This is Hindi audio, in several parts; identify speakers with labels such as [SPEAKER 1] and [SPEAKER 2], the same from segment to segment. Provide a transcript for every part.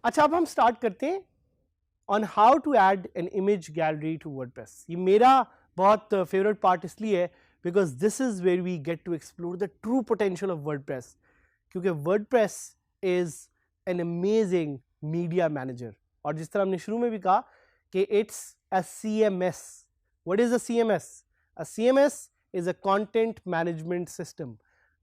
[SPEAKER 1] अच्छा, अब हम स्टार्ट करते हैं on how to add an image gallery to WordPress. ये मेरा बहुत फेवरेट पार्ट इसलिए है because this is where we get to explore the true potential of WordPress, क्योंकि WordPress is an amazing media manager. और जिस तरह हमने शुरू में भी कहा कि it's a CMS। What is a CMS? A CMS is a content management system.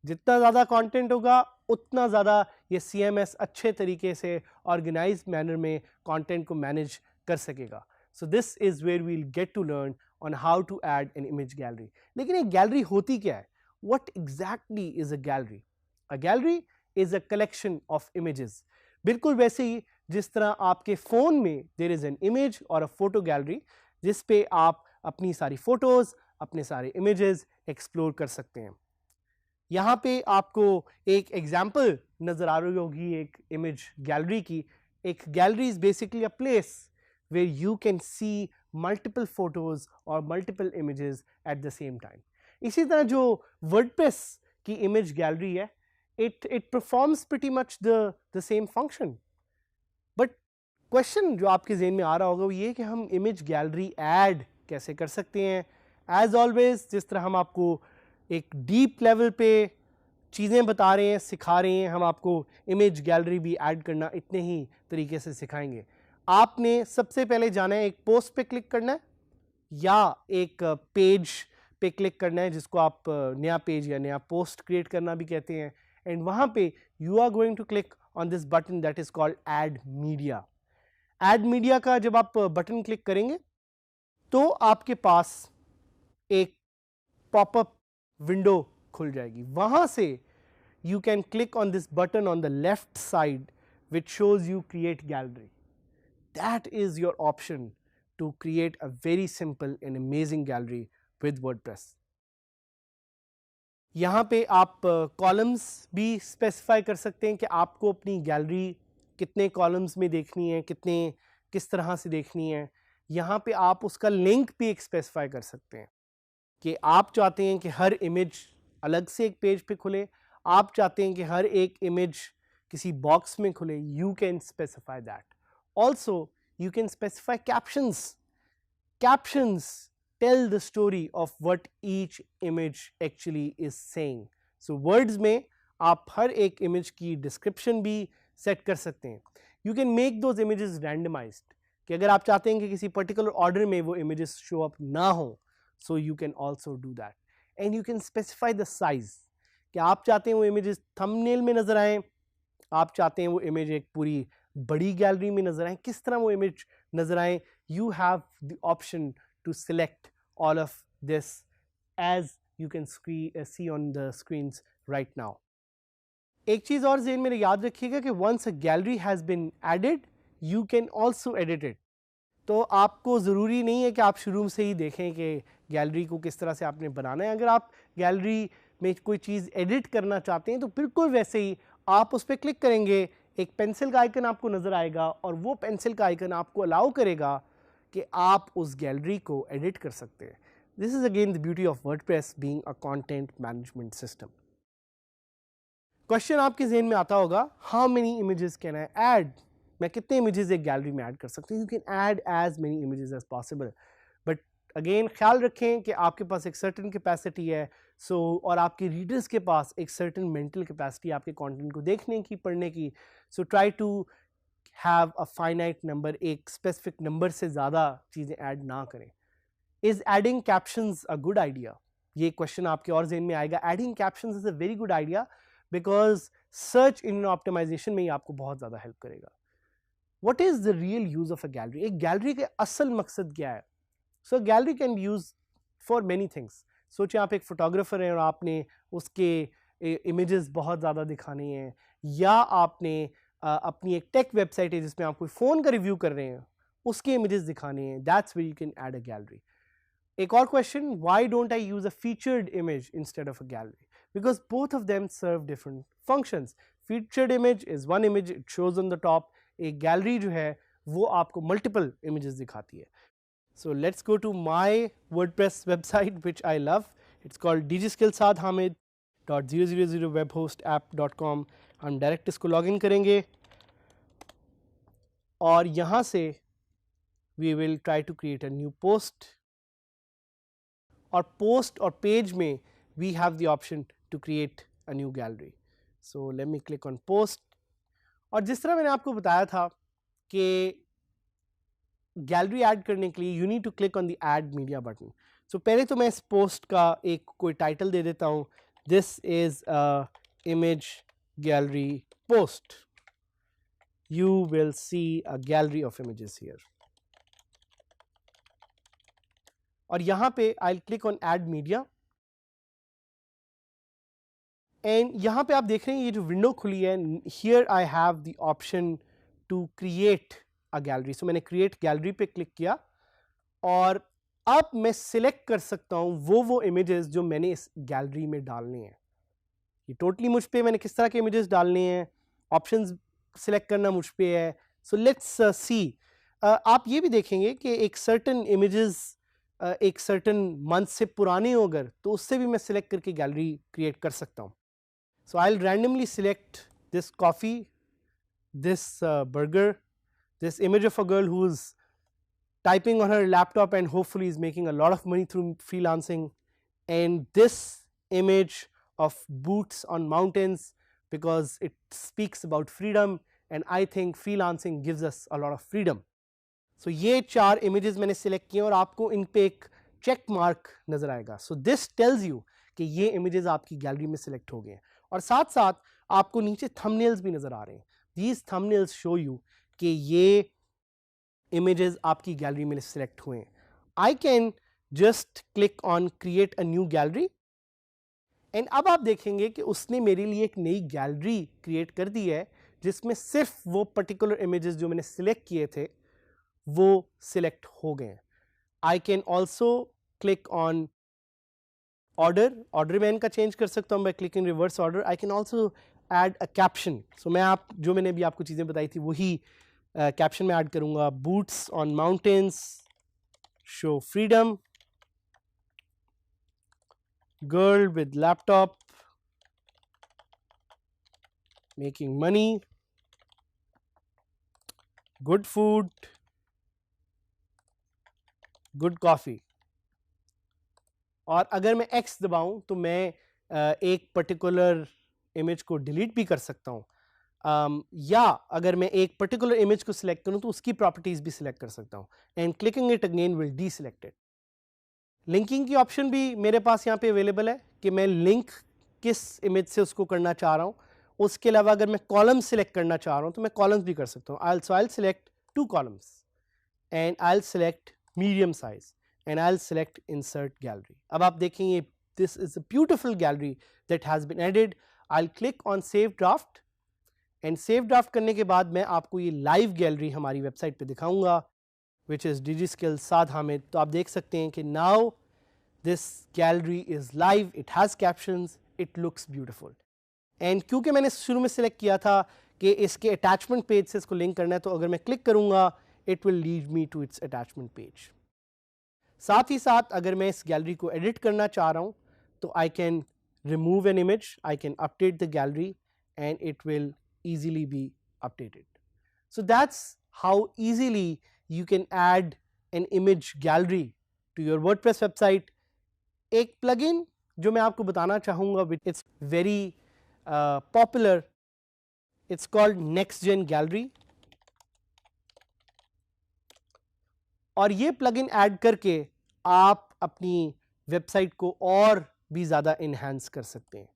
[SPEAKER 1] जितना ज़्यादा कंटेंट होगा उतना ज़्यादा ये CMS अच्छे तरीके से ऑर्गेनाइज मैनर में कंटेंट को मैनेज कर सकेगा। So this is where we'll get to learn on how to add an image gallery. लेकिन एक गैलरी होती क्या है? What exactly is a gallery? A gallery is a collection of images. बिल्कुल वैसे ही जिस तरह आपके फ़ोन में देयर इज़ एन इमेज और अ फोटो गैलरी जिस पे आप अपनी सारी फ़ोटोज़, अपने सारे इमेजेस एक्सप्लोर कर सकते हैं। यहाँ पे आपको एक एग्जाम्पल नज़र आ रही होगी एक इमेज गैलरी की। एक gallery is basically a place where you can see multiple photos और multiple images at the same time. इसी तरह जो वर्डप्रेस की इमेज गैलरी है, it performs pretty much the same function. But question जो आपके जेहन में आ रहा होगा वो ये कि हम इमेज गैलरी ऐड कैसे कर सकते हैं। एज ऑलवेज जिस तरह हम आपको एक डीप लेवल पे चीज़ें बता रहे हैं, सिखा रहे हैं, हम आपको इमेज गैलरी भी ऐड करना इतने ही तरीके से सिखाएंगे। आपने सबसे पहले जाना है एक पोस्ट पे क्लिक करना है या एक पेज पे क्लिक करना है जिसको आप नया पेज या नया पोस्ट क्रिएट करना भी कहते हैं। एंड वहाँ पे you are going to click on this button that is called add media. Add media का जब आप बटन क्लिक करेंगे तो आपके पास एक पॉपअप विंडो खुल जाएगी। वहां से you can click on this button on the left side which shows you create gallery. That is your option to create a very simple and amazing gallery with WordPress. यहाँ पे आप कॉलम्स भी स्पेसिफाई कर सकते हैं कि आपको अपनी गैलरी कितने कॉलम्स में देखनी है, किस तरह से देखनी है। यहाँ पे आप उसका लिंक भी एक स्पेसिफाई कर सकते हैं कि आप चाहते हैं कि हर इमेज अलग से एक पेज पे खुले, आप चाहते हैं कि हर एक इमेज किसी बॉक्स में खुले। You can specify that. Also you can specify captions. Captions tell the story of what each image actually is saying. So words में आप हर एक इमेज की डिस्क्रिप्शन भी सेट कर सकते हैं। You can make those images randomised कि अगर आप चाहते हैं कि किसी पर्टिकुलर ऑर्डर में वो इमेजेस शो अप ना हो, so you can also do that. And you can specify the size कि आप चाहते हैं वो इमेजेस थंबनेल में नजर आए, आप चाहते हैं वो इमेज एक पूरी बड़ी गैलरी में नजर आए, किस तरह वो इमेज नजर आए। You have the option to select all of this as you can see on the screens right now. एक चीज और ज़हन में याद रखिएगा कि once a gallery has been added, you can also edit it. तो आपको ज़रूरी नहीं है कि आप शुरू से ही देखें कि गैलरी को किस तरह से आपने बनाना है। अगर आप गैलरी में कोई चीज़ एडिट करना चाहते हैं तो बिल्कुल वैसे ही आप उस पर क्लिक करेंगे, एक पेंसिल का आइकन आपको नज़र आएगा और वो पेंसिल का आइकन आपको अलाउ करेगा कि आप उस गैलरी को एडिट कर सकते हैं। This is again the beauty of WordPress being a content management system. Question आपके जहन में आता होगा, how many images can I add? मैं कितने इमेजेस एक गैलरी में ऐड कर सकता हूँ? You can add as many images as possible, but again ख्याल रखें कि आपके पास एक सर्टेन कैपेसिटी है। सो और आपके रीडर्स के पास एक सर्टेन मेंटल कैपेसिटी आपके कंटेंट को देखने की, पढ़ने की। So try to have a finite number, एक स्पेसिफिक नंबर से ज़्यादा चीज़ें ऐड ना करें। Is adding captions a good idea? ये क्वेश्चन आपके और जहन में आएगा। Adding captions is a very good idea because search engine optimisation में ही आपको बहुत ज़्यादा हेल्प करेगा। What is the real use of a gallery? एक गैलरी के असल मकसद क्या है? So gallery can be used for many things. सोचिए आप एक फोटोग्राफर हैं और आपने उसके इमेजेस बहुत ज़्यादा दिखाने हैं, या आपने अपनी एक टेक वेबसाइट है जिसमें आप कोई फ़ोन का रिव्यू कर रहे हैं, उसके इमेजेस दिखाने हैं। That's where you can add a gallery. एक और question, why don't I use a featured image instead of a gallery? Because both of them serve different functions. Featured image is one image, it shows on the top. एक gallery जो है वो आपको multiple images दिखाती है. So let's go to my WordPress website which I love. It's called dgskillsadhamid.000webhostapp.com. हम डायरेक्ट इसको लॉगिन करेंगे और यहाँ से we will try to create a new post. और post और page में we have the option to create a new gallery. So let me click on post. और जिस तरह मैंने आपको बताया था कि गैलरी ऐड करने के लिए you need to click on the add media button. So पहले तो मैं इस पोस्ट का एक कोई टाइटल दे देता हूँ, this is a image gallery post. You will see a gallery of images here. और यहाँ पे I'll click on add media and यहाँ पे आप देख रहे हैं ये जो विंडो खुली है, here I have the option to create a gallery. So मैंने create gallery पे क्लिक किया और अब मैं सिलेक्ट कर सकता हूँ वो इमेजेस जो मैंने इस गैलरी में डालने हैं. ये टोटली मुझ पे मैंने किस तरह के इमेजेस डालने हैं, ऑप्शंस सिलेक्ट करना मुझ पे है. So let's see. आप ये भी देखेंगे कि एक सर्टन इमेजेस एक सर्टन मंथ से पुराने हो अगर तो उससे भी मैं सिलेक्ट करके गैलरी क्रिएट कर सकता हूँ. So I will randomly select this coffee, this burger, this image of a girl who's typing on her laptop and hopefully is making a lot of money through freelancing, and this image of boots on mountains because it speaks about freedom and I think freelancing gives us a lot of freedom. So ये 4 images मैंने select किए और आपको इन पे एक check mark नजर आएगा. So this tells you कि ये images आपकी गैलरी में select हो गए हैं और साथ साथ आपको नीचे thumbnails भी नजर आ रहे हैं. These thumbnails show you कि ये images आपकी गैलरी में सिलेक्ट हुए हैं. I can just click on create a new gallery and अब आप देखेंगे कि उसने मेरे लिए एक नई गैलरी क्रिएट कर दी है जिसमें सिर्फ वो पर्टिकुलर images जो मैंने सिलेक्ट किए थे वो सिलेक्ट हो गए हैं. I can also click on order में इनका चेंज कर सकता हूँ by clicking reverse order. I can also add a caption. So मैं जो मैंने अभी आपको चीज़ें बताई थी वही कैप्शन में ऐड करूंगा. Boots on mountains show freedom, girl with laptop making money, good food, good coffee. और अगर मैं X दबाऊं तो मैं एक पर्टिकुलर इमेज को डिलीट भी कर सकता हूं. या अगर मैं एक पर्टिकुलर इमेज को सिलेक्ट करूं तो उसकी प्रॉपर्टीज भी सिलेक्ट कर सकता हूं and clicking it again will deselect it. Linking की ऑप्शन भी मेरे पास यहाँ पे अवेलेबल है कि मैं लिंक किस इमेज से उसको करना चाह रहा हूँ. उसके अलावा अगर मैं कॉलम सिलेक्ट करना चाह रहा हूँ तो मैं कॉलम्स भी कर सकता हूँ. I'll select 2 columns and I'll select medium size and I'll select insert gallery. अब आप देखेंगे this is a beautiful gallery that has been added. I'll click on save draft and save draft करने के बाद मैं आपको ये लाइव गैलरी हमारी वेबसाइट पे दिखाऊंगा विच इज़ DigiSkills साद हामिद. तो आप देख सकते हैं कि now this gallery is live, it has captions, it looks beautiful. And क्योंकि मैंने शुरू में सिलेक्ट किया था कि इसके अटैचमेंट पेज से इसको लिंक करना है तो अगर मैं क्लिक करूँगा it will lead me to its attachment page. साथ ही साथ अगर मैं इस गैलरी को एडिट करना चाह रहा हूँ तो I can remove an image, I can update the gallery and it will easily be updated. So that's how easily you can add an image gallery to your WordPress website. एक plugin जो मैं आपको बताना चाहूँगा, it's very popular. It's called NextGen Gallery. और ये plugin add करके आप अपनी वेबसाइट को और भी ज़्यादा enhance कर सकते हैं.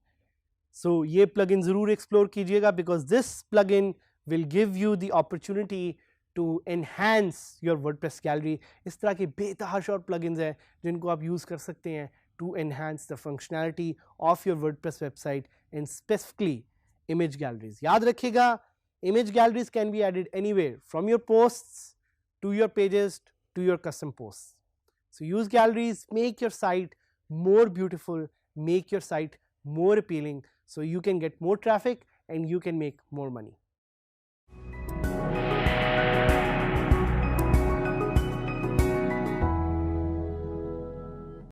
[SPEAKER 1] So ये plugin ज़रूर एक्सप्लोर कीजिएगा because this plugin will give you the opportunity to enhance your WordPress gallery. इस तरह के बेतहाशा plugins हैं जिनको आप यूज़ कर सकते हैं to enhance the functionality of your WordPress website and specifically image galleries. याद रखिएगा image galleries can be added anywhere from your posts to your pages to your custom posts. So, use galleries, make your site more beautiful, make your site more appealing, so you can get more traffic and you can make more money.